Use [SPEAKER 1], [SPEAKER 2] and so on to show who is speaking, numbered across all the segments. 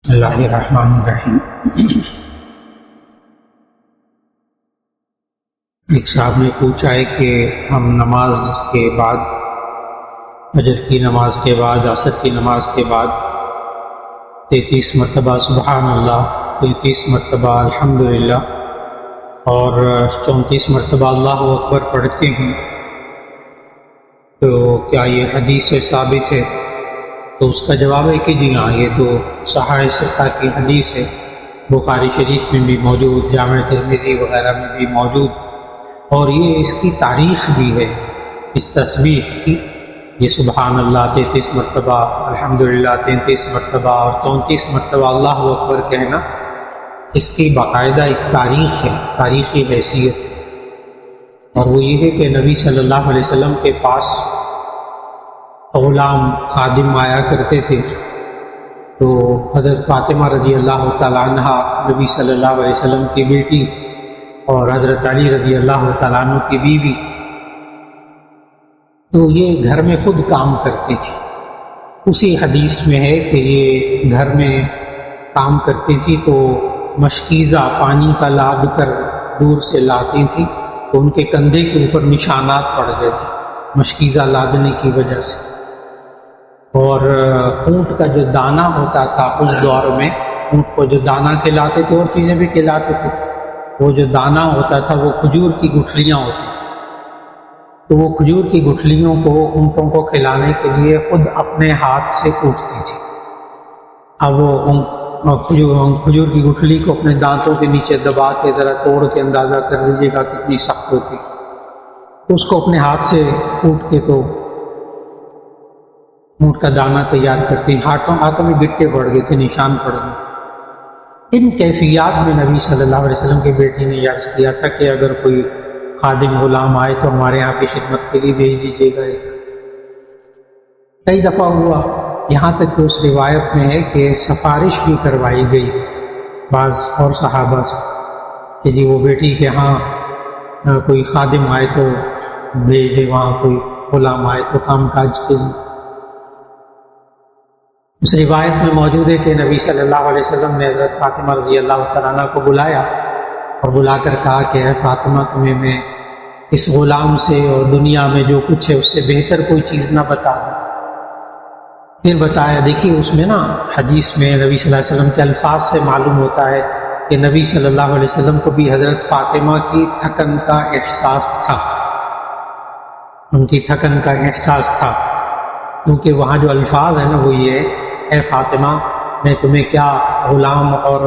[SPEAKER 1] بسم اللہ الرحمن الرحیم۔ ایک صاحب نے پوچھا ہے کہ ہم نماز کے بعد، فجر کی نماز کے بعد، عصر کی نماز کے بعد 33 مرتبہ سبحان اللہ، 33 مرتبہ الحمدللہ اور 34 مرتبہ اللہ اکبر پڑھتے ہیں، تو کیا یہ حدیث سے ثابت ہے؟ تو اس کا جواب ہے کہ جی ہاں، یہ تو صحاح ستہ کی حدیث ہے، بخاری شریف میں بھی موجود، جامع ترمذی وغیرہ میں بھی موجود، اور یہ اس کی تاریخ بھی ہے اس تسبیح کی۔ یہ سبحان اللہ 33 مرتبہ، الحمدللہ 33 مرتبہ اور 34 مرتبہ اللہ اکبر کہنا، اس کی باقاعدہ ایک تاریخ ہے، تاریخی حیثیت ہے، اور وہ یہ ہے کہ نبی صلی اللہ علیہ وسلم کے پاس غلام خادم آیا کرتے تھے، تو حضرت فاطمہ رضی اللہ تعالیٰ عنہ نبی صلی اللہ علیہ وسلم کی بیٹی اور حضرت علی رضی اللہ تعالیٰ عنہ کی بیوی، تو یہ گھر میں خود کام کرتی تھی۔ اسی حدیث میں ہے کہ یہ گھر میں کام کرتی تھی تو مشکیزہ پانی کا لاد کر دور سے لاتی تھی، تو ان کے کندھے کے اوپر نشانات پڑ گئے تھے مشکیزہ لادنے کی وجہ سے۔ اور اونٹ کا جو دانہ ہوتا تھا اس دور میں، اونٹ کو جو دانہ کھلاتے تھے اور چیزیں بھی کھلاتے تھے، وہ جو دانہ ہوتا تھا وہ کھجور کی گٹھلیاں ہوتی تھیں، تو وہ کھجور کی گٹھلیوں کو اونٹوں کو کھلانے کے لیے خود اپنے ہاتھ سے کوٹتی تھی۔ اب وہ کھجور کی گٹھلی کو اپنے دانتوں کے نیچے دبا کے ذرا توڑ کے اندازہ کر لیجیے گا کتنی سخت ہوتی، تو اس کو اپنے ہاتھ سے کوٹ کے تو اونٹ کا دانہ تیار کرتی، ہاتھوں میں گٹے پڑ گئے تھے، نشان پڑ گئے تھے۔ ان کیفیات میں نبی صلی اللہ علیہ وسلم کی بیٹی نے عرض کیا تھا کہ اگر کوئی خادم غلام آئے تو ہمارے یہاں کی خدمت کے لیے بھیج دیجیے گا۔ کئی دفعہ ہوا، یہاں تک کہ اس روایت میں ہے کہ سفارش بھی کروائی گئی بعض اور صحابہ سے کہ جی وہ بیٹی کے ہاں کوئی خادم آئے تو بھیج دے، وہاں کوئی غلام آئے تو کام کاج کے لیے۔ اس روایت میں موجود ہے کہ نبی صلی اللہ علیہ وسلم نے حضرت فاطمہ رضی اللہ تعالیٰ عنہ کو بلایا اور بلا کر کہا کہ اے فاطمہ، تمہیں میں اس غلام سے اور دنیا میں جو کچھ ہے اس سے بہتر کوئی چیز نہ بتا دوں۔ پھر بتایا، دیکھیے اس میں نا حدیث میں نبی صلی اللہ علیہ وسلم کے الفاظ سے معلوم ہوتا ہے کہ نبی صلی اللہ علیہ وسلم کو بھی حضرت فاطمہ کی تھکن کا احساس تھا، ان کی تھکن کا احساس تھا، کیونکہ وہاں جو الفاظ ہیں نا وہ یہ ہے، اے فاطمہ میں تمہیں کیا غلام اور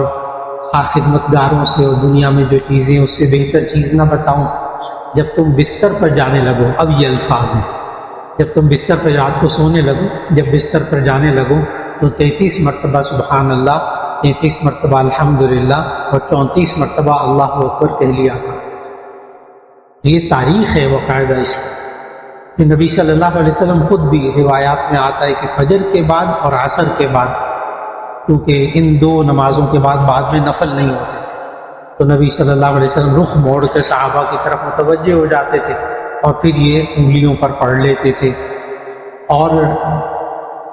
[SPEAKER 1] خدمتگاروں سے اور دنیا میں جو چیزیں اس سے بہتر چیز نہ بتاؤں؟ جب تم بستر پر جانے لگو، اب یہ الفاظ ہیں، جب تم بستر پر رات کو سونے لگو، جب بستر پر جانے لگو تو 33 مرتبہ سبحان اللہ، 33 مرتبہ الحمدللہ اور 34 مرتبہ اللہ اکبر کہہ لیا تھا۔ یہ تاریخ ہے باقاعدہ اس کی۔ نبی صلی اللہ علیہ وسلم خود بھی روایات میں آتا ہے کہ فجر کے بعد اور عصر کے بعد، کیونکہ ان دو نمازوں کے بعد میں نفل نہیں ہوتے تھے، تو نبی صلی اللہ علیہ وسلم رخ موڑ کے صحابہ کی طرف متوجہ ہو جاتے تھے اور پھر یہ انگلیوں پر پڑھ لیتے تھے۔ اور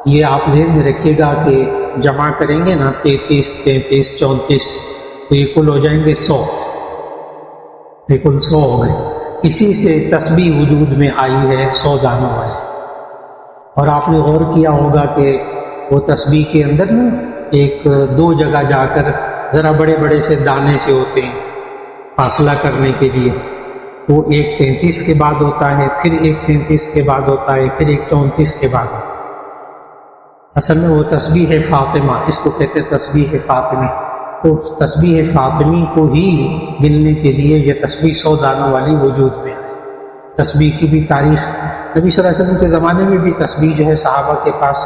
[SPEAKER 1] یہ آپ ذہن میں رکھیے گا کہ جمع کریں گے نا 33 33 34 تو یہ کل ہو جائیں گے 100، یہ کل 100 ہو گئے۔ اسی سے تسبیح وجود میں آئی ہے 100 دانوں والی۔ اور آپ نے غور کیا ہوگا کہ وہ تسبیح کے اندر نا ایک دو جگہ جا کر ذرا بڑے بڑے سے دانے سے ہوتے ہیں فاصلہ کرنے کے لیے، وہ ایک 33 کے بعد ہوتا ہے، پھر ایک 33 کے بعد ہوتا ہے، پھر ایک 34 کے بعد ہوتا ہے۔ اصل میں وہ تسبیح فاطمہ، اس کو کہتے ہیں تسبیح فاطمی، تو تسبیح فاطمی کو ہی گننے کے لیے یہ تسبیح 100 دانوں والی وجود میں آئی۔ تسبیح کی بھی تاریخ، نبی صلی اللہ علیہ وسلم کے زمانے میں بھی تسبیح جو ہے صحابہ کے پاس،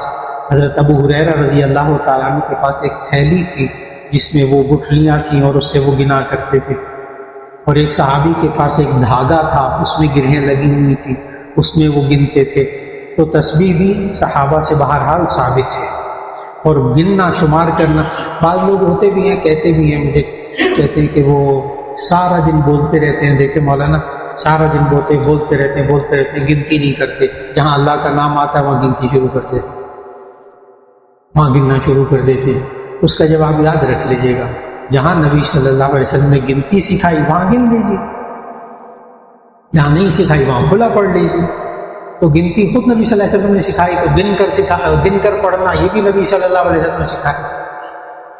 [SPEAKER 1] حضرت ابو ہریرہ رضی اللہ تعالیٰ عنہ کے پاس ایک تھیلی تھی جس میں وہ گٹھلیاں تھیں اور اس سے وہ گنا کرتے تھے، اور ایک صحابی کے پاس ایک دھاگا تھا اس میں گرہیں لگی ہوئی تھی، اس میں وہ گنتے تھے۔ تو تسبیح بھی صحابہ سے بہرحال ثابت ہے، اور گننا شمار کرنا، بعض لوگ ہوتے بھی ہیں کہتے بھی ہیں، مجھے کہتے ہیں کہ وہ سارا دن بولتے رہتے ہیں، دیکھیں مولانا سارا دن بولتے رہتے ہیں، گنتی نہیں کرتے، جہاں اللہ کا نام آتا ہے وہاں گنتی شروع کر دیتے، وہاں گننا شروع کر دیتے۔ اس کا جواب یاد رکھ لیجیے گا، جہاں نبی صلی اللہ علیہ وسلم نے گنتی سکھائی وہاں گن لیجیے، جہاں نہیں سکھائی وہاں کھلا پڑھ لیجیے۔ تو گنتی خود نبی صلی اللہ علیہ وسلم نے سکھائی، تو گن کر پڑھنا یہ بھی نبی صلی اللہ علیہ وسلم نے سکھایا،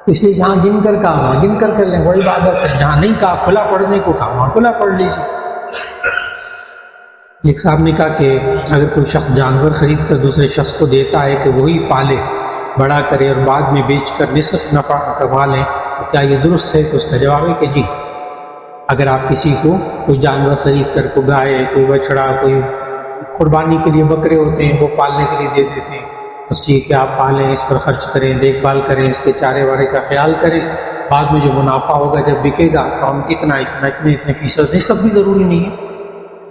[SPEAKER 1] اس لیے جہاں گن کر کہا وہاں گن کر کر لیں، وہی عبادت ہے۔ جہاں نہیں کہا کھلا پڑھنے کو کہا وہاں کھلا پڑھ لیجیے۔ ایک صاحب نے کہا کہ اگر کوئی شخص جانور خرید کر دوسرے شخص کو دیتا ہے کہ وہی پالے بڑا کرے اور بعد میں بیچ کر نصف نفع کما لیں، تو کیا یہ درست ہے؟ تو اس کا جواب ہے کہ جی، اگر آپ کسی کو کوئی جانور خرید کر، کوئی گائے، کوئی بچڑا، کوئی قربانی کے لیے بکرے ہوتے ہیں وہ پالنے کے لیے دے دیتے ہیں، بس ٹھیک ہے آپ پالیں، اس پر خرچ کریں، دیکھ بھال کریں، اس کے چارے وارے کا خیال کریں، بعد میں جو منافع ہوگا جب بکے گا تو ہم اتنے فیصد، نہیں سب بھی ضروری نہیں ہے،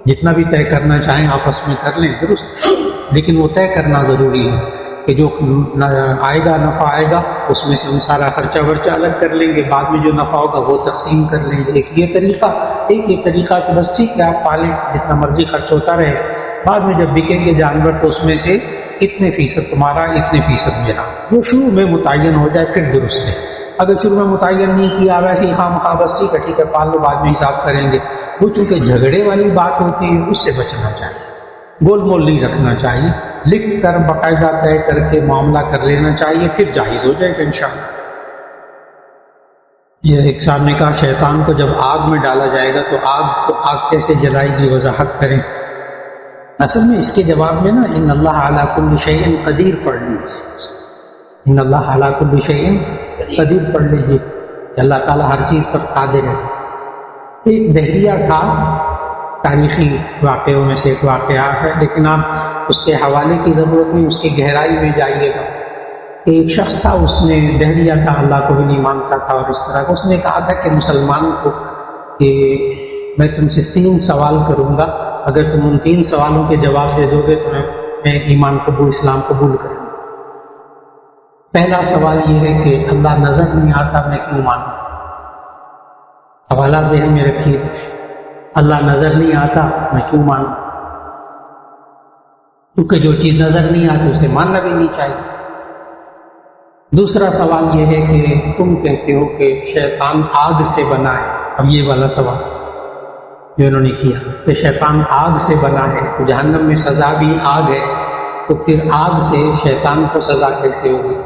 [SPEAKER 1] جتنا بھی طے کرنا چاہیں آپس میں کر لیں درست، لیکن وہ طے کرنا ضروری ہے کہ جو آئے گا نفع آئے گا اس میں سے ہم سارا خرچہ ورچہ الگ کر لیں گے، بعد میں جو نفع ہوگا وہ تقسیم کر لیں گے۔ ایک یہ طریقہ کہ بس ٹھیک ہے آپ پالیں، جتنا مرضی خرچ ہوتا رہے، بعد میں جب بکیں گے جانور تو اس میں سے اتنے فیصد تمہارا، اتنے فیصد میرا، وہ شروع میں متعین ہو جائے پھر درست ہے۔ اگر شروع میں متعین نہیں کیا ویسے ہی خواہ مخواہ بس ٹھیک ہے پال لو بعد میں حساب کریں گے، وہ چونکہ جھگڑے والی بات ہوتی ہے اس سے بچنا چاہیے، گول مول نہیں رکھنا چاہیے، لکھ کر باقاعدہ طے کر کے معاملہ کر لینا چاہیے، پھر جائز ہو جائے گا انشاءاللہ۔ یہ ایک صاحب نے کہا شیطان کو جب آگ میں ڈالا جائے گا تو آگ کیسے جلائے گی، وضاحت کریں۔ اصل میں اس کے جواب میں نا ان اللہ علی کل شیء قدیر پڑھ لیجیے، ان اللہ علی کل شیء قدیر پڑھ لیجیے کہ اللہ تعالیٰ ہر چیز پر قادر ہے۔ ایک دہریہ تھا، تاریخی واقعوں میں سے ایک واقعہ ہے، لیکن آپ اس کے حوالے کی ضرورت نہیں، اس کی گہرائی میں جائیے گا۔ ایک شخص تھا، اس نے دہریہ تھا، اللہ کو بھی نہیں مانتا تھا، اور اس طرح اس نے کہا تھا کہ مسلمان کو کہ میں تم سے 3 سوال کروں گا، اگر تم ان 3 سوالوں کے جواب دے دو گے تو میں ایمان قبول، اسلام قبول کروں گا۔ پہلا سوال یہ ہے کہ اللہ نظر نہیں آتا میں کیوں مانوں؟ حوالہ ذہن میں رکھیے، اللہ نظر نہیں آتا میں کیوں مانوں؟ کیونکہ جو چیز نظر نہیں آتی اسے ماننا بھی نہیں چاہیے۔ دوسرا سوال یہ ہے کہ تم کہتے ہو کہ شیطان آگ سے بنا ہے، اب یہ والا سوال جو انہوں نے کیا کہ شیطان آگ سے بنا ہے تو جہنم میں سزا بھی آگ ہے، تو پھر آگ سے شیطان کو سزا کیسے ہوگی،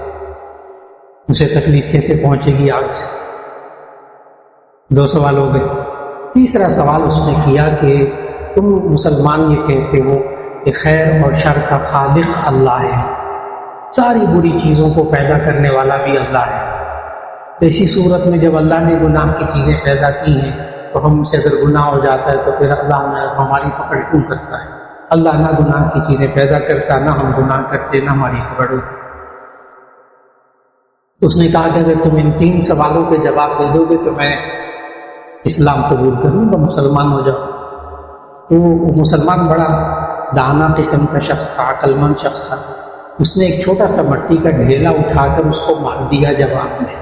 [SPEAKER 1] اسے تکلیف کیسے پہنچے گی آگ سے؟ 2 سوال ہو گئے۔ تیسرا سوال اس نے کیا کہ تم مسلمان یہ کہتے ہو کہ خیر اور شر کا خالق اللہ ہے، ساری بری چیزوں کو پیدا کرنے والا بھی اللہ ہے، تو اسی صورت میں جب اللہ نے گناہ کی چیزیں پیدا کی ہیں تو ہم سے اگر گناہ ہو جاتا ہے تو پھر اللہ ہماری پکڑ کیوں کرتا ہے؟ اللہ نہ گناہ کی چیزیں پیدا کرتا، نہ ہم گناہ کرتے، نہ ہماری پکڑ ہوتی۔ اس نے کہا کہ اگر تم ان 3 سوالوں کے جواب دے دو گے تو میں اسلام قبول کروں گا، مسلمان ہو جاؤں۔ تو وہ مسلمان بڑا دانا قسم کا شخص تھا، عقل مند شخص تھا، اس نے ایک چھوٹا سا مٹی کا ڈھیلا اٹھا کر اس کو مار دیا، جواب میں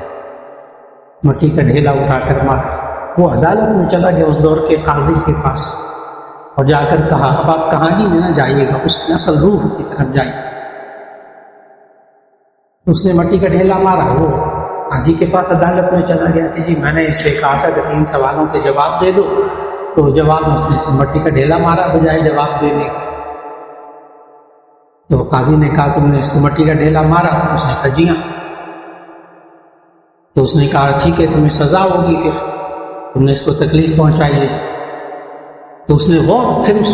[SPEAKER 1] مٹی کا ڈھیلا اٹھا کر مارا۔ وہ عدالت میں چلا گیا اس دور کے قاضی کے پاس اور جا کر کہا اب آپ کہانی میں نہ جائیے گا، اس کی اصل روح کی طرف جائیے۔ اس نے مٹی کا ڈھیلا مارا، وہ قاضی کے پاس عدالت میں چلا گیا کہ جی میں نے اس سے کہا تھا کہ 3 سوالوں کے جواب دے دو، تو جواب اس نے مٹی کا ڈھیلا مارا بجائے جواب دینے کا۔ تو قاضی نے کہا تم نے اس کو مٹی کا ڈھیلا مارا؟ اس نے کہا جی ہاں۔ تو اس نے کہا ٹھیک ہے تمہیں سزا ہوگی، پھر تم نے اس کو تکلیف پہنچائی ہے۔ تو اس نے پھر اس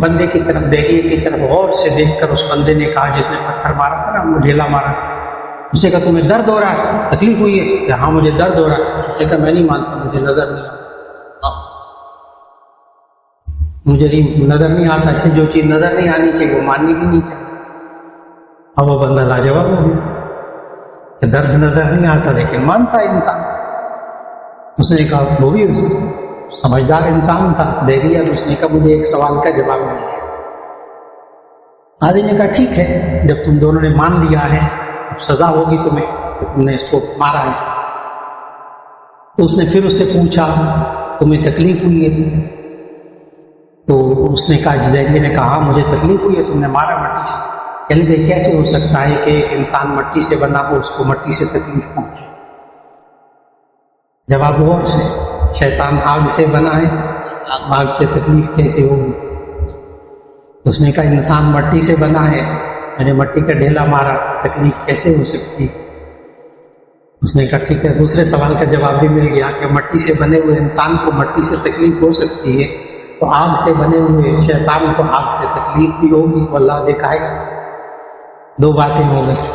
[SPEAKER 1] بندے کی طرف، دہریے کی طرف غور سے دیکھ کر اس بندے نے کہا جس نے پتھر مارا تھا نا، وہ ڈھیلا مارا تھا، اس نے کہا تمہیں درد ہو رہا ہے، تکلیف ہوئی ہے؟ کہ ہاں مجھے درد ہو رہا ہے۔ اس نے کہا میں نہیں مانتا، مجھے نظر نہیں آتا، مجھے نظر نہیں آتا، اسے جو چیز نظر نہیں آنی چاہیے وہ ماننی بھی نہیں چاہیے۔ اب وہ بندہ لاجواب ہو گیا کہ درد نظر نہیں آتا لیکن مانتا ہے انسان۔ اس نے کہا وہ بھی سمجھدار انسان تھا، دہریہ، اس نے کہا مجھے ایک سوال کا جواب مل گیا۔ آدمی نے کہا ٹھیک ہے جب تم دونوں نے مان لیا ہے سزا ہوگی تمہیں، تو تم نے اس کو مارا ہے۔ تو اس نے پھر اس سے پوچھا تمہیں تکلیف ہوئی ہے؟ تو اس نے کہا، دہریے نے کہا ہاں مجھے تکلیف ہوئی ہے، تم نے مارا مٹی سے۔ کہ کیسے ہو سکتا ہے کہ ایک انسان مٹی سے بنا ہو، اس کو مٹی سے تکلیف پہنچے؟ جواب غور سے، شیطان آگ سے بنا ہے، آگ سے تکلیف کیسے ہوگی؟ اس نے کہا انسان مٹی سے بنا ہے، میں نے مٹی کا ڈھیلا مارا، تکلیف کیسے ہو سکتی؟ اس نے کہا ٹھیک ہے، دوسرے سوال کا جواب بھی مل گیا کہ مٹی سے بنے ہوئے انسان کو مٹی سے تکلیف ہو سکتی ہے، تو آگ سے بنے ہوئے شیطان کو آگ سے تکلیف بھی ہوگی، تو اللہ دکھائے گا۔ دو باتیں ہو گئی۔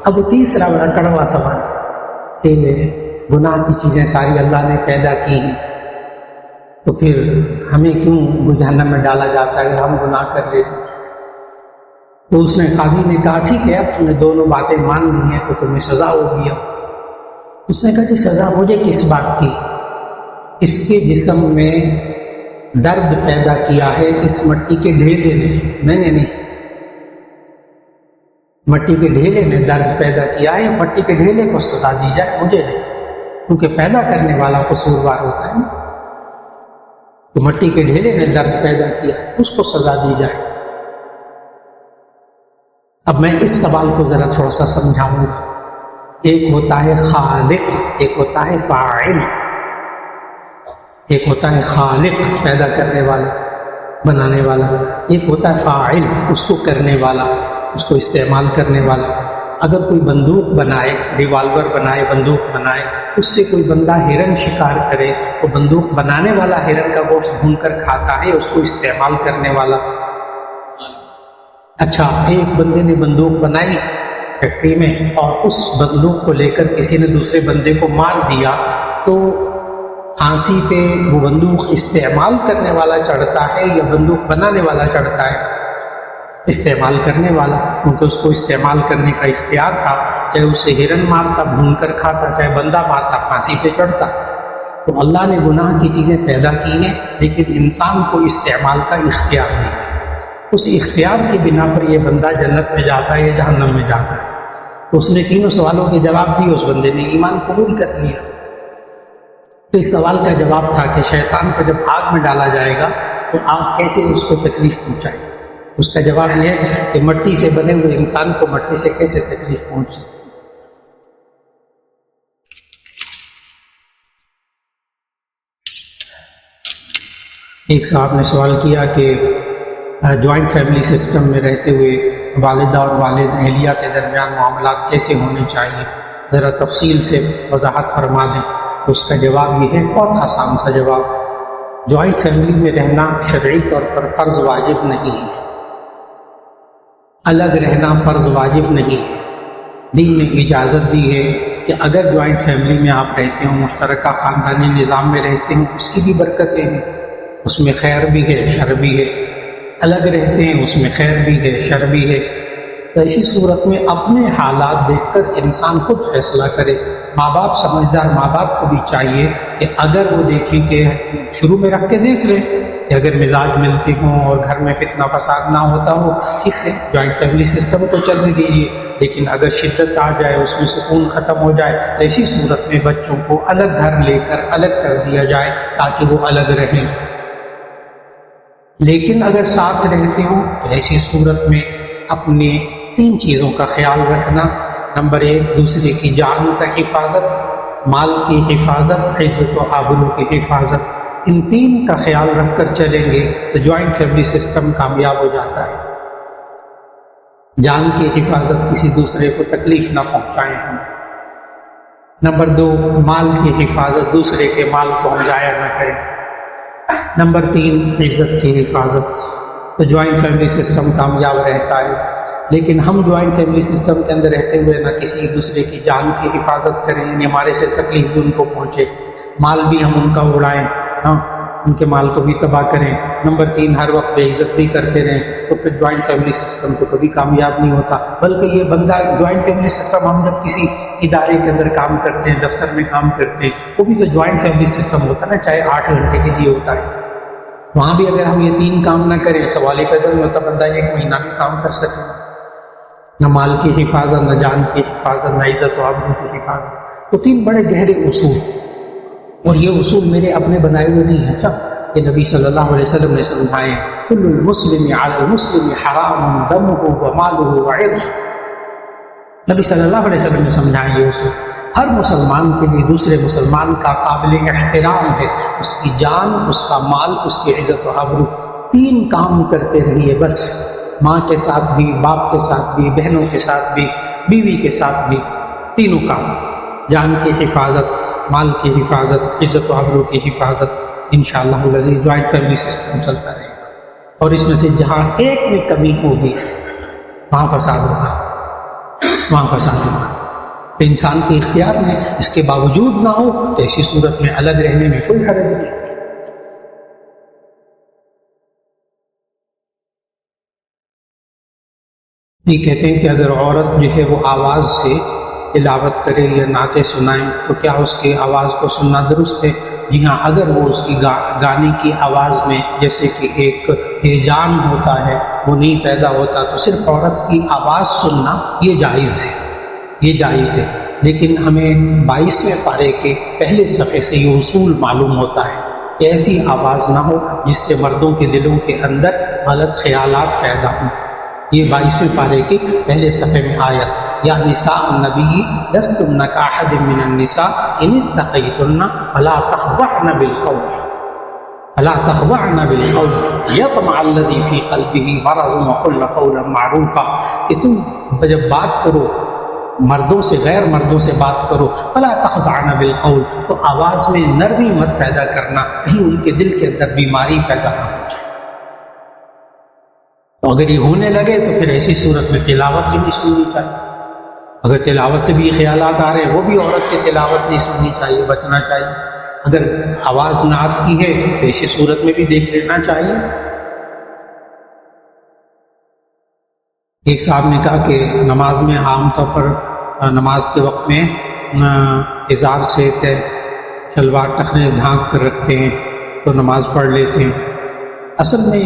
[SPEAKER 1] اب وہ تیسرا بڑا کڑوا سوال کہ گناہ کی چیزیں ساری اللہ نے پیدا کی ہیں، تو پھر ہمیں کیوں جہنم میں ڈالا جاتا ہے اگر ہم گناہ کر لیتے ہیں؟ تو اس نے قاضی نے کہا ٹھیک ہے، اب تم نے دونوں باتیں مان لی ہیں تو تمہیں سزا ہوگی۔ اب اس نے کہا کہ سزا مجھے کس بات کی؟ اس کے جسم میں درد پیدا کیا ہے اس مٹی کے ڈھیلے نے، میں نے نہیں، مٹی کے ڈھیلے نے درد پیدا کیا ہے، مٹی کے ڈھیلے کو سزا دی جائے، مجھے نہیں، کیونکہ پیدا کرنے والا قصوروار ہوتا ہے نا۔ تو مٹی کے ڈھیلے نے درد پیدا کیا، اس کو سزا دی جائے۔ اب میں اس سوال کو ذرا تھوڑا سا سمجھاؤں گا۔ ایک ہوتا ہے خالق، ایک ہوتا ہے فاعل۔ ایک ہوتا ہے خالق، پیدا کرنے والا، بنانے والا، ایک ہوتا ہے فاعل، اس کو کرنے والا، اس کو استعمال کرنے والا۔ اگر کوئی بندوق بنائے، ریوالور بنائے، بندوق بنائے، اس سے کوئی بندہ ہرن شکار کرے تو بندوق بنانے والا ہرن کا گوشت بھون کر کھاتا ہے، اس کو استعمال کرنے والا۔ اچھا، ایک بندے نے بندوق بنائی فیکٹری میں اور اس بندوق کو لے کر کسی نے دوسرے بندے کو مار دیا، تو پھانسی پہ وہ بندوق استعمال کرنے والا چڑھتا ہے یا بندوق بنانے والا چڑھتا ہے؟ استعمال کرنے والا، کیونکہ اس کو استعمال کرنے کا اختیار تھا، چاہے اسے ہرن مارتا، بھون کر کھاتا، چاہے بندہ مارتا، پھانسی پہ چڑھتا۔ تو اللہ نے گناہ کی چیزیں پیدا کی ہیں لیکن انسان کو استعمال کا اختیار دیا ہے۔ اس اختیار کی بنا پر یہ بندہ جنت میں جاتا ہے یا جہنم میں جاتا ہے۔ تو اس نے تینوں سوالوں کے جواب دیے، اس بندے نے ایمان قبول کر لیا۔ تو اس سوال کا جواب تھا کہ شیطان کو جب آگ میں ڈالا جائے گا تو آگ کیسے اس کو تکلیف پہنچائے؟ اس کا جواب یہ ہے کہ مٹی سے بنے ہوئے انسان کو مٹی سے کیسے تکلیف پہنچ سکتی؟ ایک صاحب نے سوال کیا کہ جوائنٹ فیملی سسٹم میں رہتے ہوئے والدہ اور والد اہلیہ کے درمیان معاملات کیسے ہونے چاہیے، ذرا تفصیل سے وضاحت فرما دیں۔ اس کا جواب یہ ہے، بہت آسان سا جواب، جوائنٹ فیملی میں رہنا شرعی طور پر فرض واجب نہیں ہے، الگ رہنا فرض واجب نہیں ہے۔ دین نے اجازت دی ہے کہ اگر جوائنٹ فیملی میں آپ رہتے ہوں، مشترکہ خاندانی نظام میں رہتے ہیں، اس کی بھی برکتیں ہیں، اس میں خیر بھی ہے، شر بھی ہے۔ الگ رہتے ہیں، اس میں خیر بھی ہے، شر بھی ہے۔ تو ایسی صورت میں اپنے حالات دیکھ کر انسان خود فیصلہ کرے۔ ماں باپ، سمجھدار ماں باپ کو بھی چاہیے کہ اگر وہ دیکھیں کہ شروع میں رکھ کے دیکھ لیں کہ اگر مزاج ملتے ہوں اور گھر میں فتنہ فساد نہ ہوتا ہو، ٹھیک ہے، جوائنٹ فیملی سسٹم کو چلنے دیجیے، لیکن اگر شدت آ جائے، اس میں سکون ختم ہو جائے، تو ایسی صورت میں بچوں کو الگ گھر لے کر الگ کر دیا جائے تاکہ وہ الگ رہیں۔ لیکن اگر ساتھ رہتے ہوں تو ایسی صورت میں اپنے 3 چیزوں کا خیال رکھنا۔ نمبر 1، دوسرے کی جان کا حفاظت، مال کی حفاظت، عزت و آبرو کی حفاظت۔ ان 3 کا خیال رکھ کر چلیں گے تو جوائنٹ فیملی سسٹم کامیاب ہو جاتا ہے۔ جان کی حفاظت، کسی دوسرے کو تکلیف نہ پہنچائیں ہم۔ نمبر 2، مال کی حفاظت، دوسرے کے مال کو ہم ضائع نہ کریں۔ نمبر 3، عزت کی حفاظت۔ تو جوائنٹ فیملی سسٹم کامیاب رہتا ہے۔ لیکن ہم جوائنٹ فیملی سسٹم کے اندر رہتے ہوئے نہ کسی دوسرے کی جان کی حفاظت کریں، یعنی ہمارے سے تکلیف بھی ان کو پہنچے، مال بھی ہم ان کا اڑائیں، ان کے مال کو بھی تباہ کریں۔ نمبر 3، ہر وقت بے عزت بھی کرتے رہیں، تو پھر جوائنٹ فیملی سسٹم تو کبھی کامیاب نہیں ہوتا۔ بلکہ یہ بندہ جوائنٹ فیملی سسٹم، ہم جب کسی ادارے کے اندر کام کرتے ہیں، دفتر میں کام کرتے ہیں، وہ بھی تو جوائنٹ فیملی سسٹم ہوتا ہے نا، چاہے 8 گھنٹے کے لیے ہوتا ہے۔ وہاں بھی اگر ہم یہ 3 کام نہ کریں، سوال پیدا نہیں ہوتا بندہ 1 مہینہ بھی کام کر سکے، نہ مال کی حفاظت، نہ جان کی حفاظت، نہ عزت و آبرو کی حفاظت۔ تو 3 بڑے گہرے اصول، اور یہ اصول میرے اپنے بنائے ہوئے نہیں ہیں۔ اچھا، کہ نبی صلی اللہ علیہ وسلم نے سمجھائے کل المسلم علی المسلم حرام دمہ ومالہ وعرضہ. نبی صلی اللہ علیہ وسلم نے سمجھایا یہ اصول ہر مسلمان کے لیے دوسرے مسلمان کا قابل احترام ہے. اس کی جان، اس کا مال، اس کی عزت و آبرو. 3 کام کرتے رہیے بس، ماں کے ساتھ بھی، باپ کے ساتھ بھی، بہنوں کے ساتھ بھی، بیوی کے ساتھ بھی. 3 کام: جان کی حفاظت، مال کی حفاظت، عزت و آبرو کی حفاظت. انشاءاللہ العزیز جوائنٹ فیملی سسٹم چلتا رہے گا. اور اس میں سے جہاں ایک میں کمی ہوگی وہاں فساد ہوگا، وہاں فساد ہوگا. تو انسان کے اختیار میں اس کے باوجود نہ ہو تو ایسی صورت میں الگ رہنے میں کوئی حرج نہیں. یہ کہتے ہیں کہ اگر عورت جو ہے وہ آواز سے تلاوت کرے یا نعتیں سنائیں تو کیا اس کی آواز کو سننا درست ہے؟ جی ہاں، اگر وہ اس کی گانے کی آواز میں جیسے کہ ایک ہیجان ہوتا ہے وہ نہیں پیدا ہوتا تو صرف عورت کی آواز سننا یہ جائز ہے، یہ جائز ہے. لیکن ہمیں 22ویں پارے کے پہلے صفحے سے یہ اصول معلوم ہوتا ہے کہ ایسی آواز نہ ہو جس سے مردوں کے دلوں کے اندر غلط خیالات پیدا ہوں. یہ 22ویں پارے کے پہلے صفحے میں آیت یا نساء النبی لستن کاحد من النساء ان اتقیتن فلا تخضعن بالقول فلا تخضعن بالقول یطمع الذی فی قلبہ مرض وقلن قولا معروفا. کہ تم جب بات کرو مردوں سے، غیر مردوں سے بات کرو، فلا تخضعن بالقول، تو آواز میں نرمی مت پیدا کرنا، کہیں ان کے دل کے اندر بیماری پیدا نہ ہو جائے. تو اگر یہ ہونے لگے تو پھر ایسی صورت میں تلاوت بھی نہیں سننی چاہیے. اگر تلاوت سے بھی خیالات آ رہے ہیں وہ بھی عورت کی تلاوت نہیں سننی چاہیے، بچنا چاہیے. اگر آواز نعت کی ہے تو ایسی صورت میں بھی دیکھ لینا چاہیے. ایک صاحب نے کہا کہ نماز میں عام طور پر نماز کے وقت میں ازار سے شلوار ٹخنے ڈھانک کر رکھتے ہیں تو نماز پڑھ لیتے ہیں. اصل میں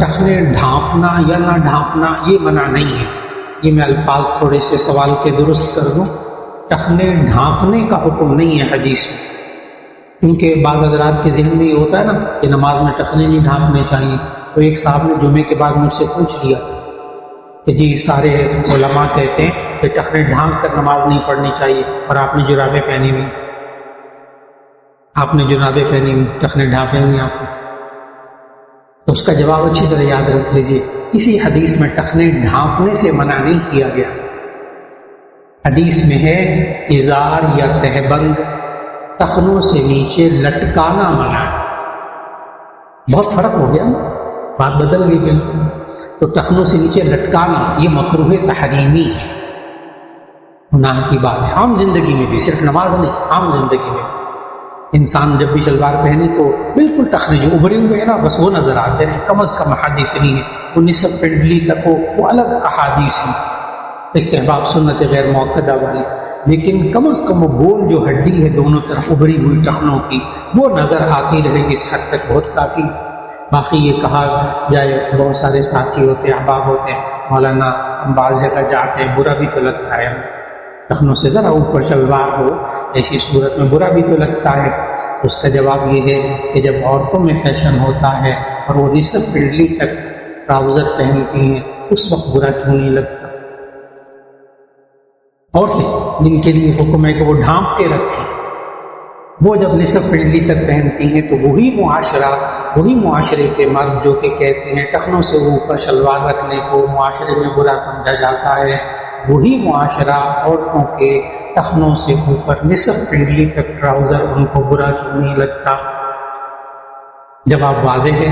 [SPEAKER 1] ٹخنے ڈھانپنا یا نہ ڈھانپنا یہ منع نہیں ہے. یہ میں الفاظ تھوڑے سے سوال کے درست کر دوں. ٹخنے ڈھانپنے کا حکم نہیں ہے حدیث میں، کیونکہ بعض حضرات کے ذہن میں یہ ہوتا ہے نا کہ نماز میں ٹخنے نہیں ڈھانپنے چاہیے. تو ایک صاحب نے جمعے کے بعد مجھ سے پوچھ لیا تھا کہ جی سارے علماء کہتے ہیں کہ ٹخنے ڈھانپ کر نماز نہیں پڑھنی چاہیے اور آپ نے جرابیں پہنی ہوئی، آپ نے جرابیں پہنی ہوئی، ٹخنے ڈھانپے ہوئی آپ نے. تو اس کا جواب اچھی طرح یاد رکھ لیجیے. کسی حدیث میں ٹخنے ڈھانپنے سے منع نہیں کیا گیا. حدیث میں ہے ازار یا تہبند ٹخنوں سے نیچے لٹکانا منع. بہت فرق ہو گیا، بات بدل گئی بالکل. تو ٹخنوں سے نیچے لٹکانا یہ مکروہ تحریمی ہے، گناہ کی بات ہے. عام زندگی میں بھی، صرف نماز نہیں، عام زندگی میں انسان جب بھی شلوار پہنے تو بالکل ٹخنے جو ابھرے ہوئے ہیں نا بس وہ نظر آتے رہے. کم از کم احادیث اتنی ہے، وہ نصف پنڈلی تک ہو، وہ الگ احادیث ہیں استحباب سنت غیر موقدہ والی. لیکن کم از کم وہ گول جو ہڈی ہے دونوں طرف ابھری ہوئی ٹخنوں کی وہ نظر آتی رہے گی، اس حد تک بہت کافی. باقی یہ کہا جائے بہت سارے ساتھی ہوتے ہیں، احباب ہوتے ہیں، مولانا ہم بعض جگہ جاتے ہیں برا بھی تو لگتا ہے، ٹخنوں سے ذرا اوپر شلوار ہو ایسی صورت میں برا بھی تو لگتا ہے. اس کا جواب یہ ہے کہ جب عورتوں میں فیشن ہوتا ہے اور وہ نصف پنڈلی تک ٹراؤزر پہنتی ہیں اس وقت برا کیوں نہیں لگتا. عورتیں جن کے لیے حکم ہے کہ وہ ڈھانپ کے رکھیں، وہ جب نصف پنڈلی تک پہنتی ہیں تو وہی معاشرے کے مرد جو کہ کہتے ہیں ٹخنوں سے اوپر شلوار رکھنے کو معاشرے میں برا سمجھا جاتا ہے، وہی معاشرہ عورتوں کے ٹخنوں سے اوپر نصف پنڈلی تک ٹراؤزر ان کو برا کیوں نہیں لگتا. جواب واضح ہے،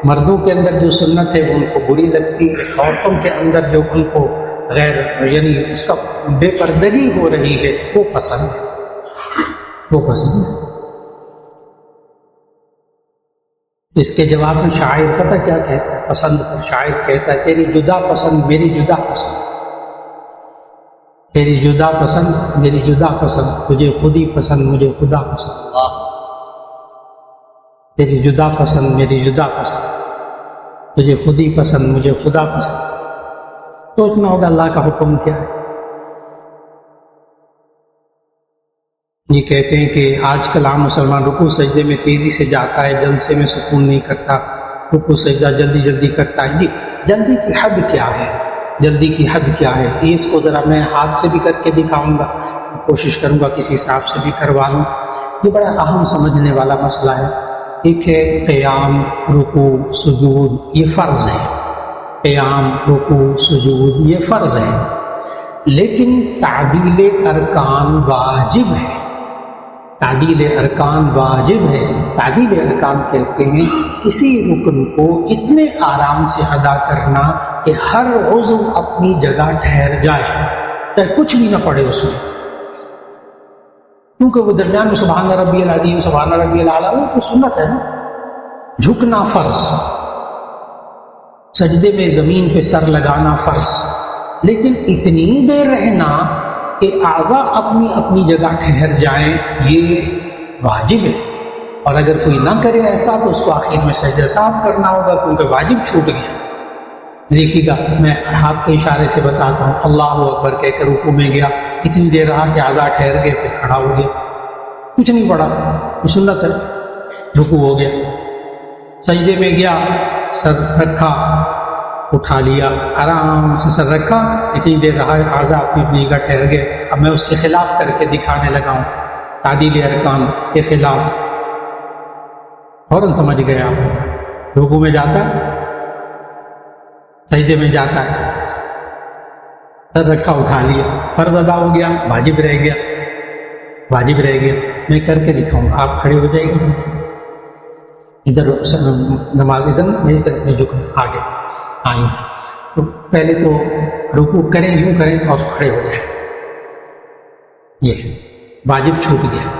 [SPEAKER 1] مردوں کے اندر جو سنت ہے وہ ان کو بری لگتی ہے، عورتوں کے اندر جو ان کو غیر یعنی اس کا بے پردگی ہو رہی ہے وہ پسند ہے، وہ پسند ہے. اس کے جواب میں شاعر پتہ کیا کہتا ہے؟ پسند پر شاعر کہتا ہے تیری جدا پسند میری جدا پسند، تیری جدا پسند میری جدا پسند، تجھے خودی پسند مجھے خدا پسند. تیری جدا پسند میری جدا پسند، تجھے خودی پسند مجھے خدا پسند. سوچنا ہوگا اللہ کا حکم کیا ہے. یہ کہتے ہیں کہ آج کل عام مسلمان رکوع سجدے میں تیزی سے جاتا ہے، جلسے میں سکون نہیں کرتا، رکوع سجدہ جلدی جلدی کرتا ہے. جی جلدی کی حد کیا ہے؟ جلدی کی حد کیا ہے؟ اس کو ذرا میں ہاتھ سے بھی کر کے دکھاؤں گا، کوشش کروں گا کسی صاحب سے بھی کروا لوں. یہ بڑا اہم سمجھنے والا مسئلہ ہے. ایک ہے قیام، رکوع، سجود، یہ فرض ہے. قیام، رکوع، سجود یہ فرض ہے، لیکن تعدیل ارکان واجب ہے. تعدیل ارکان واجب ہے. تعدیل ارکان کہتے ہیں کسی رکن کو اتنے آرام سے ادا کرنا کہ ہر عضو اپنی جگہ ٹھہر جائے، چاہے کچھ بھی نہ پڑے اس میں، کیونکہ وہ درمیان میں سبحان ربی العظیم، سبحان ربی الاعلیٰ، وہ تو سنت ہے نا. جھکنا فرض، سجدے میں زمین پہ سر لگانا فرض، لیکن اتنی دیر رہنا کہ اعضاء اپنی اپنی جگہ ٹھہر جائیں یہ واجب ہے. اور اگر کوئی نہ کرے ایسا تو اس کو آخر میں سجدہ صاف کرنا ہوگا، کیونکہ واجب چھوٹ گیا. دیکھیے گا میں ہاتھ کے اشارے سے بتاتا ہوں، اللہ اکبر کہہ کر رکوع میں گیا، اتنی دیر رہا کہ اعضاء ٹھہر گئے، پھر کھڑا ہو گیا، کچھ نہیں پڑا، سنت ہے. رکوع ہو گیا، سجدے میں گیا، سر رکھا، اٹھا لیا، آرام سے سر رکھا، اتنی دیر رہا، اعضاء اپنی اپنی جگہ ٹھہر گئے. اب میں اس کے خلاف کر کے دکھانے لگا ہوں، تعدیل ارکان کے خلاف. فوراً سمجھ گئے آپ. رکوع میں جاتا ہے، سجدے میں جاتا ہے، سر رکھا، اٹھا لیا، فرض ادا ہو گیا، واجب رہ گیا، واجب رہ گیا. میں کر کے دکھاؤں گا، آپ کھڑے ہو جائیں گے، ادھر نماز ادھر میری طرف میں جھکنا، آگے آئیں. تو پہلے تو رکوع کریں، یوں کریں اور کھڑے ہو جائیں، یہ واجب چھوٹ گیا.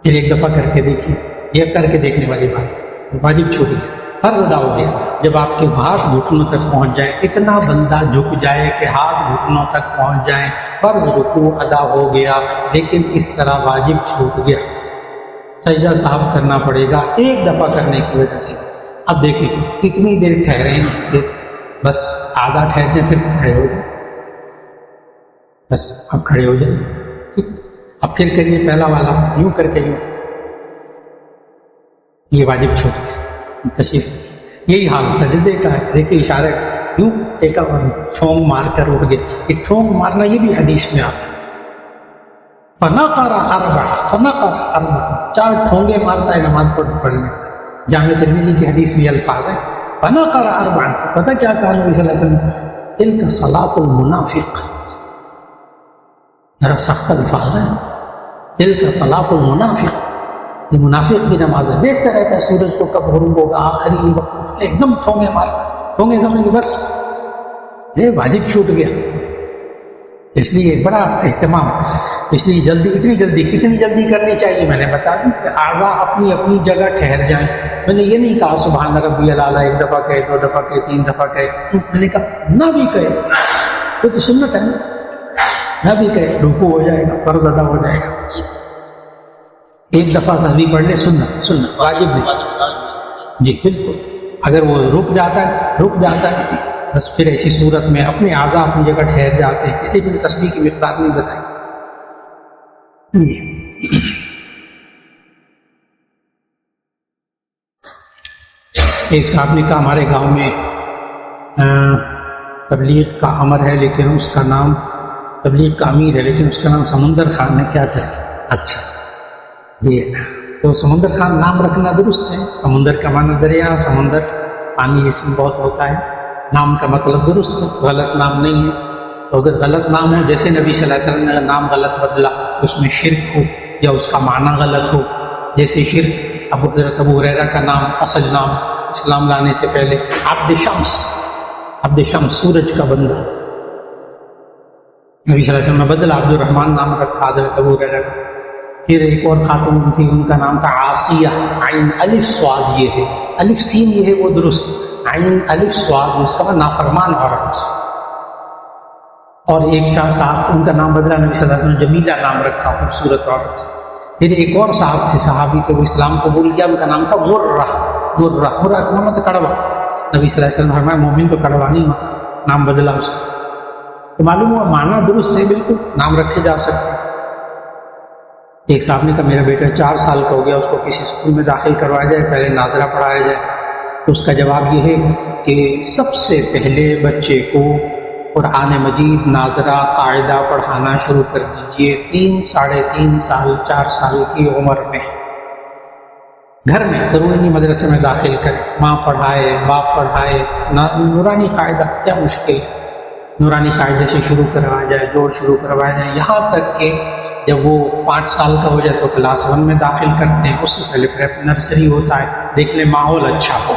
[SPEAKER 1] پھر ایک دفعہ کر کے دیکھیے، یہ کر کے دیکھنے والی بات، واجب چھوٹ گیا، فرض ادا ہو گیا. جب آپ کے ہاتھ گھٹنوں تک پہنچ جائیں، اتنا بندہ جھک جائے کہ ہاتھ گھٹنوں تک پہنچ جائیں، فرض رکوع ادا ہو گیا، لیکن اس طرح واجب چھوٹ گیا، سجدہ صاحب کرنا پڑے گا ایک دفعہ کرنے کی وجہ سے. اب دیکھیں کتنی دیر ٹھہرے ہیں، کہ بس آدھا ٹھہر جائیں، پھر کھڑے ہو جائیں، بس اب کھڑے ہو جائیں. اب پھر کریے پہلا والا، یوں کر کے یوں، یہ واجب چھوٹ گیا. تشریف یہی حال سجدے کا ہے. دیکھیے اشارہ یوں ایک ٹھونگ مار کر اٹھ گئے. یہ ٹھونگ مارنا یہ بھی حدیث میں آتا ہے، فنقر اربع، فنقر اربع، 4 ٹھونگے مارتا ہے نماز پڑھنے سے. جامع ترمذی کی حدیث میں یہ الفاظ ہے، فنقر اربع. پتہ کیا کہا نبی صلی اللہ علیہ وسلم؟ تلک صلاۃ المنافق. ذرا سخت الفاظ ہیں، تلک صلاۃ المنافق، یہ منافق کی نماز ہے. دیکھتا رہتا ہے سورج کو کب غروب ہوگا، آخری وقت ایک دم ٹھونگے مارتا، ٹھونگے سمجھ کے بس یہ واجب چھوٹ گیا. اس لیے بڑا اہتمام، اس لیے جلدی، اتنی جلدی، کتنی جلدی کرنی چاہیے میں نے بتا دی کہ اعضاء اپنی اپنی جگہ ٹھہر جائیں. میں نے یہ نہیں کہا سبحان ربی الاعلیٰ 1 دفعہ کہے، 2 دفعہ کہے، 3 دفعہ کہے. میں نے کہا نہ بھی کہے تو سنت ہے نا، نہ بھی کہے رکوع ہو جائے گا، فرض ادا ہو جائے گا. 1 دفعہ تسبیح پڑھ لے، سنت، واجب نہیں. جی بالکل. اگر وہ رک جاتا ہے بس پھر ایسی صورت میں اپنے اعضاء اپنی جگہ ٹھہر جاتے ہیں. اس لیے پھر تسبیح کی مقدار نہیں بتائی. ایک صاحب نے کہا ہمارے گاؤں میں تبلیغ کا امر ہے، لیکن اس کا نام، تبلیغ کا امیر ہے لیکن اس کا نام سمندر خان ہے، کیا کریں؟ اچھا یہ تو سمندر خان نام رکھنا درست ہے. سمندر کا معنی دریا، سمندر، پانی اس میں بہت ہوتا ہے. نام کا مطلب درست ہے، غلط نام نہیں ہے. تو اگر غلط نام ہو، جیسے نبی صلی اللہ علیہ وسلم نے نام غلط بدلا تو اس میں شرک ہو یا اس کا معنی غلط ہو، جیسے شرک ابو ہریرہ کا نام، اصل نام اسلام لانے سے پہلے عبد شمس، سورج کا بندہ. نبی صلی اللہ علیہ وسلم نے بدلا، عبد الرحمن نام رکھا حضرت ابو ہریرہ کا. پھر ایک اور خاتون تھی، ان کا نام تھا عاصیہ، عین الف صاد یہ ہے، الف سین یہ ہے وہ درست، عین الف صاد جس کا نافرمان عورت. اور ایک کا صاحب، ان کا نام بدلا، نبی صلی اللہ علیہ وسلم جمیلہ نام رکھا، خوبصورت عورت. پھر ایک اور صاحب تھے، صحابی تھے، وہ اسلام قبول کیا، ان کا نام تھا غرہ کا نام تھا کڑوا. نبی صلی اللہ علیہ وسلم فرمایا مومن تو کڑوا نہیں ہوتا، نام بدلا اس کو. تو معلوم ہوا معنی درست ہے، بالکل نام رکھے جا سکتے. ایک صاحب نے کہا میرا بیٹا 4 سال کا ہو گیا، اس کو کسی اسکول میں داخل کروایا جائے، پہلے ناظرہ پڑھایا جائے؟ تو اس کا جواب یہ ہے کہ سب سے پہلے بچے کو قرآن مجید ناظرہ قاعدہ پڑھانا شروع کر دیجئے 3 ساڑھے 3 سال 4 سال کی عمر میں، گھر میں، ضروری نہیں مدرسے میں داخل کرے، ماں پڑھائے، باپ پڑھائے، نورانی قاعدہ کیا مشکل ہے، نورانی قاعدے سے شروع کروایا جائے، جوڑ شروع کروایا جائے، یہاں تک کہ جب وہ 5 سال کا ہو جائے تو کلاس 1 میں داخل کرتے ہیں، اس سے پہلے پریپ نرسری ہوتا ہے، دیکھ لیں ماحول اچھا ہو،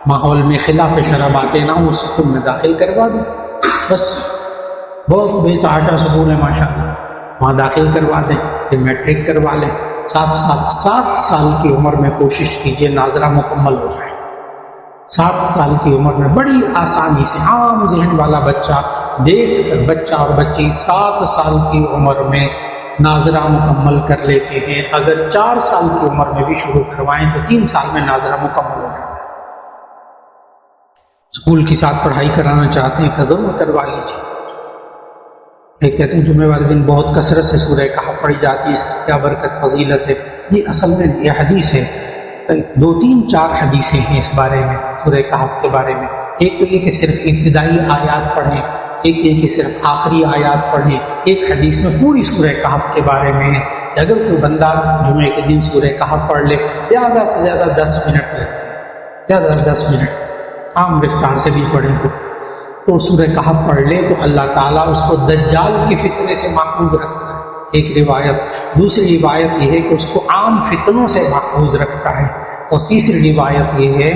[SPEAKER 1] ماحول میں خلاف شرع باتیں نہ ہو، اس اسکول میں داخل کروا دیں، بس بہت بے تحاشا سکول ہے ماشاءاللہ، وہاں داخل کروا دیں، پھر میٹرک کروا لیں، 7 سال کی عمر میں کوشش کیجئے ناظرہ مکمل ہو جائے، 7 سال کی عمر میں بڑی آسانی سے عام ذہن والا بچہ دیکھ کر بچہ اور بچی 7 سال کی عمر میں ناظرہ مکمل کر لیتے ہیں، اگر 4 سال کی عمر میں بھی شروع کروائیں تو 3 سال میں ناظرہ مکمل ہو جاتا ہے۔ اسکول کے ساتھ پڑھائی کرانا چاہتے ہیں قدر میں کروا لیجیے۔ ایک کہتے ہیں جمعہ والے دن بہت کثرت سے سورہ کہف پڑھی جاتی ہے، اس کی کیا برکت فضیلت ہے؟ یہ اصل میں یہ حدیث ہے، 2 3 4 حدیثیں ہیں اس بارے میں، سورہ کہف کے بارے میں۔ ایک تو یہ کہ صرف ابتدائی آیات پڑھیں، ایک یہ کہ صرف آخری آیات پڑھیں، ایک حدیث میں پوری سورہ کہف کے بارے میں ہے کہ اگر کوئی بندہ جمعے کے دن سورہ کہف پڑھ لے، زیادہ سے زیادہ 10 منٹ لگتے ہیں، زیادہ 10 منٹ، عام رفتار سے بھی پڑھیں تو سورہ کہف پڑھ لے تو اللہ تعالیٰ اس کو دجال کی فتنے سے محفوظ رکھتا ہے، ایک روایت۔ دوسری روایت یہ ہے کہ اس کو عام فتنوں سے محفوظ رکھتا ہے، اور تیسری روایت یہ ہے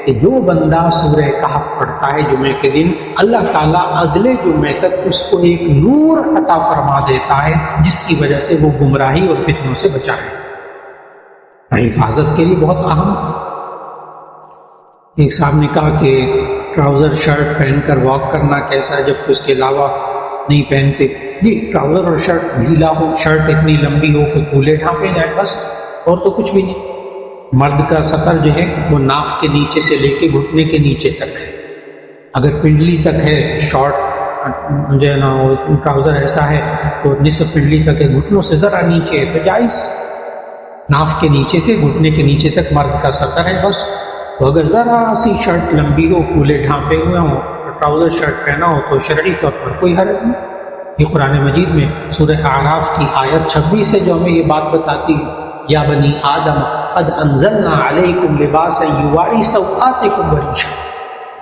[SPEAKER 1] کہ جو بندہ سورہ کہف پڑھتا ہے جمعے کے دن، اللہ تعالیٰ اگلے جمعے تک اس کو ایک نور عطا فرما دیتا ہے جس کی وجہ سے وہ گمراہی اور فتنوں سے بچا ہے، حفاظت کے لیے بہت اہم۔ ایک صاحب نے کہا کہ ٹراؤزر شرٹ پہن کر واک کرنا کیسا ہے جبکہ اس کے علاوہ نہیں پہنتے؟ جی ٹراؤزر اور شرٹ ڈھیلا ہو، شرٹ اتنی لمبی ہو کہ کولے ڈھانپے جائے، بس، اور تو کچھ بھی نہیں۔ مرد کا سطر جو ہے وہ ناف کے نیچے سے لے کے گھٹنے کے نیچے تک ہے، اگر پنڈلی تک ہے شارٹ جو ہے نا وہ ٹراؤزر ایسا ہے تو نصف پنڈلی تک ہے، گھٹنوں سے ذرا نیچے ہے تو جائز، ناف کے نیچے سے گھٹنے کے نیچے تک مرد کا سطر ہے بس۔ تو اگر ذرا سی شرٹ لمبی ہو، کولے ڈھانپے ہوئے ہوں، ٹراؤزر شرٹ پہنا ہو تو شرعی طور پر کوئی حرج نہیں۔ یہ قرآن مجید میں سورہ اعراف کی آیت 26 ہے جو ہمیں یہ بات بتاتی ہے، یا بنی آدم قد انزلنا علیکم لباسا یواری سوآتکم وریشا،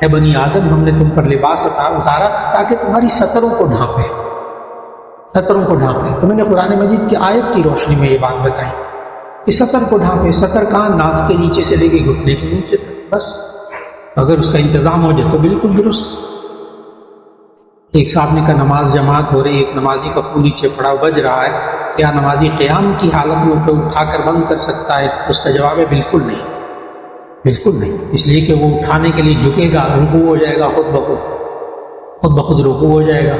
[SPEAKER 1] اے بنی آدم ہم نے تم پر لباس اتارا تاکہ تمہاری سطروں کو ڈھانپے، سطروں کو ڈھانپے۔ تو میں نے قرآن مجید کی آیت کی روشنی میں یہ بات بتائی کہ سطر کو ڈھانپے، سطر کہاں؟ ناف کے نیچے سے لے کے گھٹنے کے نیچے تک بس، اگر اس کا انتظام ہو جائے تو بالکل درست۔ ایک صاحب نے کہا نماز جماعت ہو رہی، ایک نمازی کا فون نیچے پڑا بج رہا ہے، کیا نمازی قیام کی حالت میں اسے اٹھا کر بند کر سکتا ہے؟ اس کا جواب ہے بالکل نہیں، بالکل نہیں، اس لیے کہ وہ اٹھانے کے لیے جھکے گا، رکوع ہو جائے گا، خود بخود رکوع ہو جائے گا،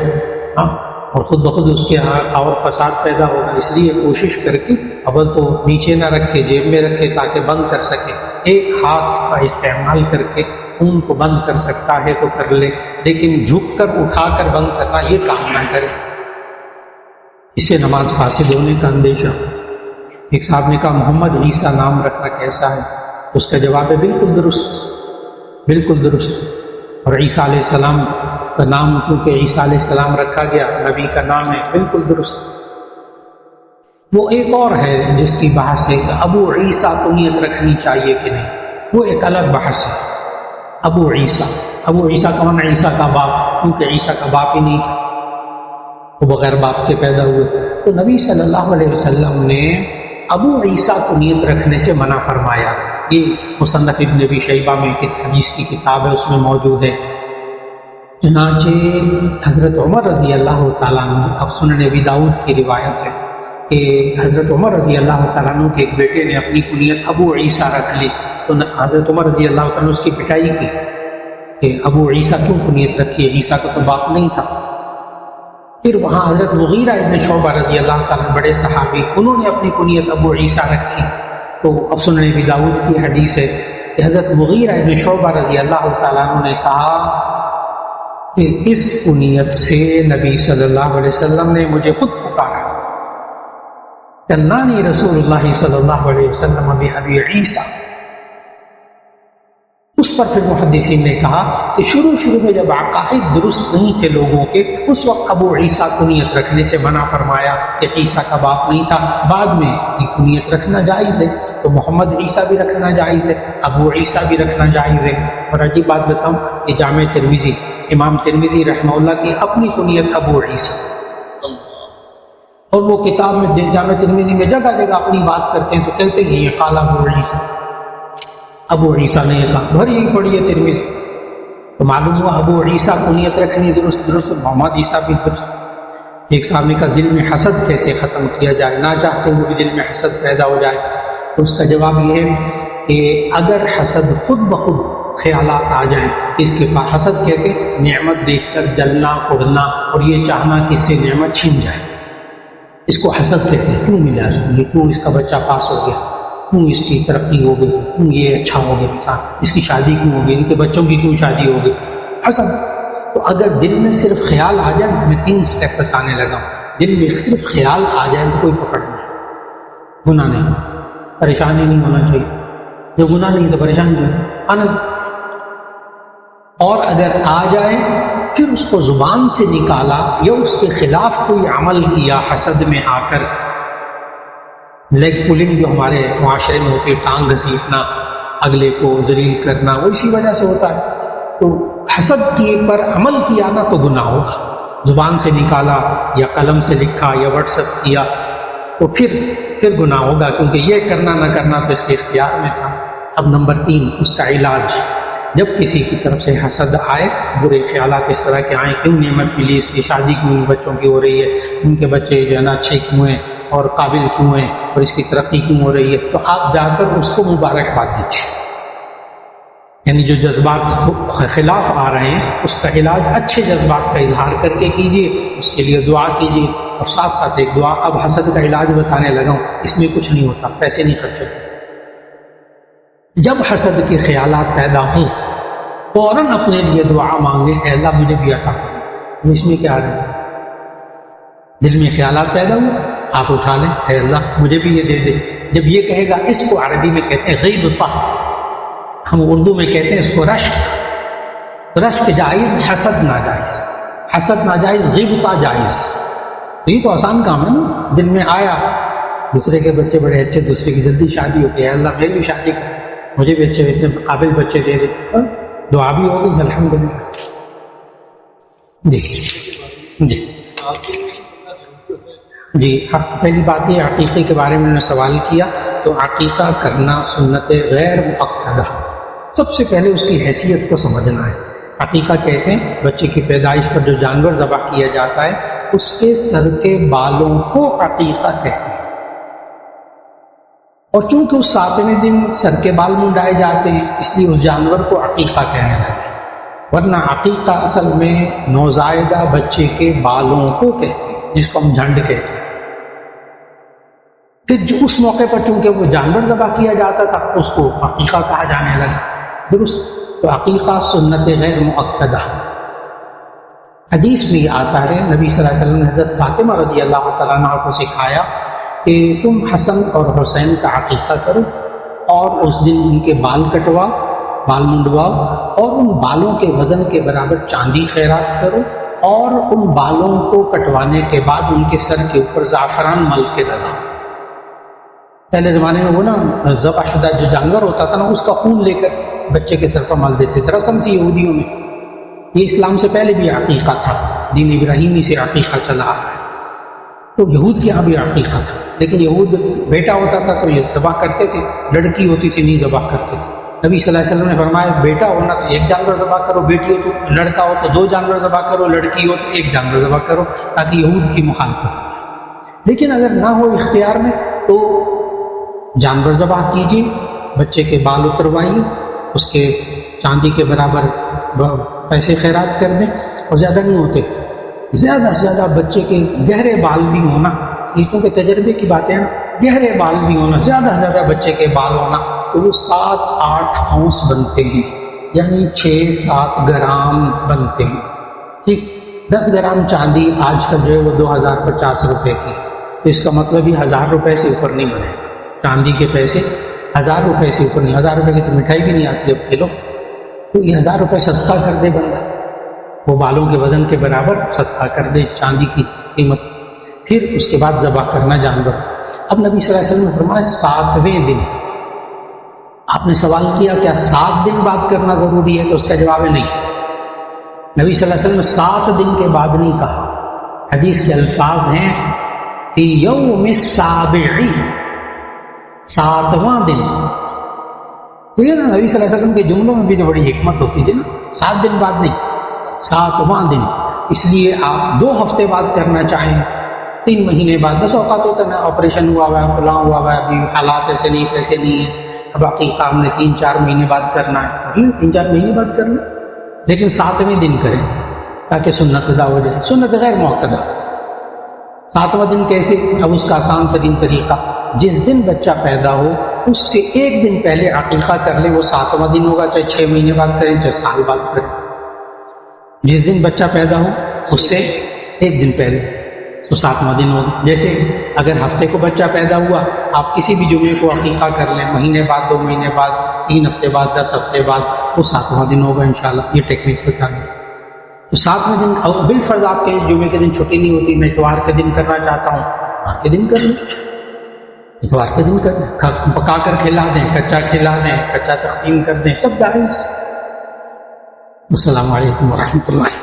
[SPEAKER 1] ہاں، اور خود بخود اس کے اور فساد پیدا ہوگا۔ اس لیے کوشش کر کے اول تو نیچے نہ رکھے، جیب میں رکھے تاکہ بند کر سکے، ایک ہاتھ کا استعمال کر کے خون کو بند کر سکتا ہے تو کر لے، لیکن جھک کر اٹھا کر بند کرنا یہ کام نہ کرے، اس سے نماز فاسد ہونے کا اندیشہ۔ ایک صاحب نے کہا محمد عیسیٰ نام رکھنا کیسا ہے؟ اس کا جواب ہے بالکل درست، بالکل درست۔ اور عیسیٰ علیہ السلام کا نام چونکہ عیسیٰ علیہ السلام رکھا گیا، نبی کا نام ہے، بالکل درست۔ وہ ایک اور ہے جس کی بحث ہے کہ ابو عیسیٰ کنیت رکھنی چاہیے کہ نہیں، وہ ایک الگ بحث ہے۔ ابو عیسیٰ کا معنی عیسیٰ کا باپ، کیونکہ عیسیٰ کا باپ ہی نہیں تھا، وہ بغیر باپ کے پیدا ہوئے، تو نبی صلی اللہ علیہ وسلم نے ابو عیسیٰ کنیت رکھنے سے منع فرمایا۔ یہ مصنف ابن ابی شیبہ میں ایک حدیث کی کتاب ہے، اس میں موجود ہے۔ چنانچہ حضرت عمر رضی اللہ تعالیٰ عنہ، سنن ابی داؤد کی روایت ہے کہ حضرت عمر رضی اللہ تعالیٰ عنہ کے ایک بیٹے نے اپنی کنیت ابو عیسیٰ رکھ لی، تو حضرت عمر رضی اللہ تعالیٰ عنہ اس کی پٹائی کی کہ ابو عیسیٰ کیوں کنیت رکھی ہے، عیسیٰ کا تو باپ نہیں تھا۔ پھر وہاں حضرت مغیرہ ابن شعبہ رضی اللہ تعالیٰ عنہ بڑے صحابی، انہوں نے اپنی کنیت ابو عیسیٰ رکھی، تو اب سنن ابی داؤد کی حدیث ہے کہ حضرت مغیرہ ابن شعبہ رضی اللہ تعالیٰ عنہ نے کہا کہ اس کنیت سے نبی صلی اللہ علیہ وسلم نے مجھے خود پکارا، کلانی رسول اللہ صلی اللہ علیہ وسلم بأبی عیسیٰ. اس پر پھر محدثین نے کہا کہ شروع میں جب عقائد درست نہیں تھے لوگوں کے، اس وقت ابو عیسیٰ کنیت رکھنے سے منع فرمایا کہ عیسیٰ کا باپ نہیں تھا. بعد میں یہ کنیت رکھنا جائز ہے، تو محمد عیسیٰ بھی رکھنا جائز ہے، ابو عیسیٰ بھی رکھنا جائز ہے. اور عجیب بات بتاؤں کہ جامع ترمذی، امام ترمذی رحمہ اللہ کی اپنی کنیت ابو عیسیٰ، اور وہ کتاب میں جامع ترمذی میں جگہ جگہ اپنی بات کرتے ہیں تو کہتے ہیں یہ قال ابو عیسیٰ، ابو عیسیٰ نے یہ کہا. بھر یہی پڑھی ہے ترمذی، تو معلوم ہوا ابو عیسیٰ کنیت رکھنی درست، محمد عیسیٰ بھی درست. ایک صاحب نے کہا دل میں حسد کیسے ختم کیا جائے، نہ چاہتے ہوئے بھی دل میں حسد پیدا ہو جائے. تو اس کا جواب یہ ہے کہ اگر حسد خود بخود خیالات آ جائیں، اس کے پاس حسد کہتے نعمت دیکھ کر جلنا اڑنا اور یہ چاہنا کہ اس سے نعمت چھین جائے، اس کو حسد کہتے ہیں. کیوں ملا اس کو، کیوں اس کا بچہ پاس ہو گیا، کیوں اس کی ترقی ہو گئی، کیوں یہ اچھا ہو گیا انسان، اس کی شادی کیوں ہو گئی، ان کے بچوں کی کیوں شادی ہو گئی، حسد. تو اگر دل میں صرف خیال آ جائے، میں 3 سٹیپ بتانے لگا ہوں، دل میں صرف خیال آ جائے تو کوئی پکڑ نہیں، گناہ نہیں، پریشانی نہیں ہونا چاہیے. جو گناہ نہیں تو پریشانی نہیں آنا. اور اگر آ جائے پھر اس کو زبان سے نکالا یا اس کے خلاف کوئی عمل کیا حسد میں آ کر، لیگ پولنگ جو ہمارے معاشرے میں ہوتی ہے، ٹانگ گھسیٹنا، اگلے کو ذلیل کرنا، وہ اسی وجہ سے ہوتا ہے. تو حسد کیے پر عمل کیا نا تو گناہ ہوگا. زبان سے نکالا یا قلم سے لکھا یا واٹس ایپ کیا تو پھر گناہ ہوگا، کیونکہ یہ کرنا نہ کرنا تو اس کے اختیار میں تھا. اب نمبر 3 اس کا علاج. جب کسی کی طرف سے حسد آئے، برے خیالات اس طرح کے آئیں، کیوں نعمت ملی اس کی، شادی کیوں بچوں کی ہو رہی ہے، ان کے بچے جو ہے نا اچھے کیوں ہیں اور قابل کیوں ہیں اور اس کی ترقی کیوں ہو رہی ہے، تو آپ جا کر اس کو مبارکباد دیجیے. یعنی جو جذبات خلاف آ رہے ہیں اس کا علاج اچھے جذبات کا اظہار کر کے کیجیے، اس کے لیے دعا کیجیے. اور ساتھ ساتھ ایک دعا، اب حسد کا علاج بتانے لگا ہوں، اس میں کچھ نہیں ہوتا، پیسے نہیں خرچ ہوتے. جب حسد کے خیالات پیدا ہوں فوراً اپنے لیے دعا مانگے، اے اللہ مجھے بھی عطا کر. اس میں کیا ہے، دل میں خیالات پیدا ہوئے آپ اٹھا لیں، اے اللہ مجھے بھی یہ دے دے. جب یہ کہے گا، اس کو عربی میں کہتے ہیں غیبۃ، ہم اردو میں کہتے ہیں اس کو رشک. رشک جائز، حسد ناجائز. حسد ناجائز، غیبۃ جائز. یہ تو آسان کام ہے نا. دل میں آیا دوسرے کے بچے بڑے اچھے، دوسرے کی جلدی شادی ہو گئی، اے اللہ میری بھی شادی کر، مجھے بھی اچھے اتنے قابل بچے دے دے، دعا بھی ہوگی الحمدللہ. جی پہلی بات یہ عقیقے کے بارے میں نے سوال کیا، تو عقیقہ کرنا سنت غیر مؤکدہ. سب سے پہلے اس کی حیثیت کو سمجھنا ہے. عقیقہ کہتے ہیں بچے کی پیدائش پر جو جانور ذبح کیا جاتا ہے اس کے سر کے بالوں کو عقیقہ کہتے ہیں. اور چونکہ اس 7ویں دن سر کے بال منڈائے جاتے ہیں اس لیے اس جانور کو عقیقہ کہنے لگے، ورنہ عقیقہ اصل میں نوزائیدہ بچے کے بالوں کو کہتے ہیں، جس کو ہم جھنڈ کہتے ہیں. پھر جو اس موقع پر چونکہ وہ جانور ذبح کیا جاتا تھا اس کو عقیقہ کہا جانے لگا. درست. تو عقیقہ سنت غیر مؤکدہ. حدیث میں آتا ہے نبی صلی اللہ علیہ وسلم نے حضرت فاطمہ رضی اللہ تعالیٰ عنہ کو سکھایا کہ تم حسن اور حسین کا عقیقہ کرو اور اس دن ان کے بال کٹواؤ، بال منڈواؤ، اور ان بالوں کے وزن کے برابر چاندی خیرات کرو، اور ان بالوں کو کٹوانے کے بعد ان کے سر کے اوپر زعفران مل کے لگاؤ. پہلے زمانے میں وہ نا ذبح شدہ جو جانور ہوتا تھا نا اس کا خون لے کر بچے کے سر پر مل دیتے تھے. رسم تھی یہودیوں میں. یہ اسلام سے پہلے بھی عقیقہ تھا، دین ابراہیمی سے عقیقہ چلا آ رہا ہے. تو یہود کے یہاں بھی عقیقہ تھا، لیکن یہود بیٹا ہوتا تھا تو یہ ذبح کرتے تھے، لڑکی ہوتی تھی نہیں ذبح کرتے تھے. نبی صلی اللہ علیہ وسلم نے فرمایا بیٹا ہونا تو 1 جانور ذبح کرو، بیٹی ہو تو لڑکا ہو تو 2 جانور ذبح کرو، لڑکی ہو تو 1 جانور ذبح کرو، تاکہ یہود کی مخالفت ہو. لیکن اگر نہ ہو اختیار میں تو جانور ذبح کیجیے، بچے کے بال اتروائیے، اس کے چاندی کے برابر پیسے خیرات کر دیں. اور زیادہ نہیں ہوتے، زیادہ سے زیادہ بچے کے گہرے بال بھی ہونا، یہ چونکہ تجربے کی باتیں ہیں، گہرے بال بھی ہونا، زیادہ سے زیادہ بچے کے بال ہونا، تو وہ 7-8 اونس بنتے ہیں، یعنی 6-7 گرام بنتے ہیں. ٹھیک. 10 گرام چاندی آج کل جو ہے وہ 2050 روپے کی. تو اس کا مطلب یہ 1000 روپے سے اوپر نہیں بنے. چاندی کے پیسے 1000 روپے سے اوپر نہیں. 1000 روپے کی تو مٹھائی بھی نہیں آتی اب کلو. تو یہ 1000 روپے صدقہ کر دے بندہ، وہ بالوں کے وزن کے برابر صدقہ کر دے چاندی کی قیمت. پھر اس کے بعد ذبح کرنا جانور. اب نبی صلی اللہ علیہ وسلم نے فرمایا 7ویں دن. آپ نے سوال کیا کیا 7 دن بعد کرنا ضروری ہے؟ تو اس کا جواب ہے نہیں. نبی صلی اللہ علیہ وسلم نے 7 دن کے بعد نہیں کہا. حدیث کے الفاظ ہیں فی یوم السابع، 7واں دن. ٹھیک ہے نا، نبی صلی اللہ علیہ وسلم کے جملوں میں بھی تو بڑی حکمت ہوتی تھی نا. 7 دن بعد نہیں، 7واں دن. اس لیے آپ 2 ہفتے بعد کرنا چاہیں، 3 مہینے بعد، بس اوقات ہوتا ہے نا آپریشن ہوا ہوا ہے، فلاں ہوا ہوا ہے، ابھی حالات ایسے نہیں پیسے نہیں ہیں، اب عقیقہ ہم نے 3-4 مہینے بعد کرنا ہے، 3-4 مہینے بعد کرنا، لیکن 7ویں دن کریں تاکہ سنت ادا ہو جائے. سنت غیر مؤکدہ. 7واں دن کیسے؟ اب اس کا آسان ترین طریقہ، جس دن بچہ پیدا ہو اس سے 1 دن پہلے عقیقہ کر لیں، وہ 7واں دن ہوگا، چاہے 6 مہینے بعد کریں چاہے سال بعد کریں. جس دن بچہ پیدا ہو اس سے 1 دن پہلے تو 7واں دن ہوگا. جیسے اگر ہفتے کو بچہ پیدا ہوا، آپ کسی بھی جمعے کو عقیقہ کر لیں، مہینے بعد، 2 مہینے بعد، 3 ہفتے بعد، 10 ہفتے بعد، وہ 7واں دن ہوگا انشاءاللہ. یہ ٹیکنیک بتا دیں. تو 7ویں دن، اور بالفرض آپ کے جمعے کے دن چھٹی نہیں ہوتی، میں اتوار کے دن کرنا چاہتا ہوں، اتوار کے دن کر لیں، اتوار کے دن کر لیں. پکا کر کھلا دیں، کچا کھلا دیں، کچا تقسیم کر دیں، سب جائز. السلام علیکم ورحمۃ اللہ.